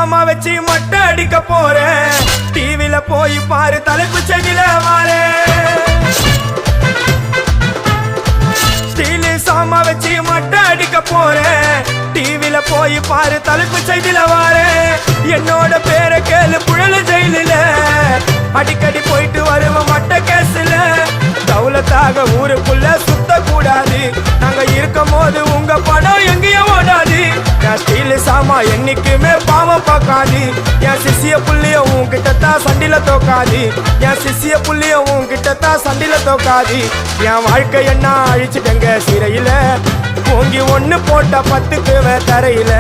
சாமா வச்சு மொட்டை அடிக்க போறேன் டிவில போய் பாரு தலைப்பு செடியில வாரே ஸ்டீல் சாமா வச்சு மொட்டை அடிக்க போறேன் டிவில போய் பாரு தலைப்பு செய்தில வாரே என்னோட பேரை கேளு புழல ஜெயிலில அடிக்கடி போயிட்டு வருவோம் மட்ட கேஸ்ல தௌலத்தாக ஊருக்குள்ள சுத்த கூடாது நாங்க இருக்கும் போது உங்க படம் எங்கேயும் ஓடாது என் ஸ்டீல் சாமா என்னைக்குமே பாவம் பார்க்காது என் சிசிய புள்ளிய உன்கிட்ட தான் சண்டில தோக்காது என் சிசிய புள்ளிய உன்கிட்ட தான் சண்டில தோக்காது என் வாழ்க்கை என்ன அழிச்சிட்டங்க சிறையில ஓங்கி ஒண்ணு போட்ட 10க்கு தரையில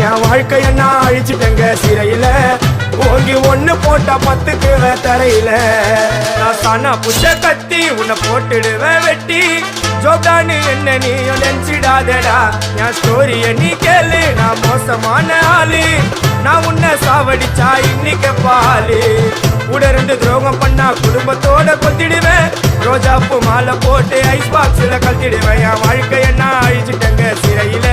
என் வாழ்க்கை என்ன அழிச்சிட்டங்க சிறையில ஓங்கி ஒண்ணு போட்ட 10க்கு தரையில நான் சானா புஷ கத்தி உன்னை போட்டுடுவேன் வெட்டி ஜோப்டானு என்ன நீ நினைச்சிடாதடா என் ஸ்டோரிய நீ கேளு நான் மோசமான ஆளு நான் உன்னை சாவடிச்சா இன்னைக்கு பாலு உடருந்து துரோகம் பண்ணா குடும்பத்தோட கொத்திடுவேன் ரோஜாப்பூ மாலை போட்டு ஐஸ் பாக்ஸ்ல கழட்டிடுவேன் என் வாழ்க்கை என்ன அழிச்சிட்டங்க சிறையில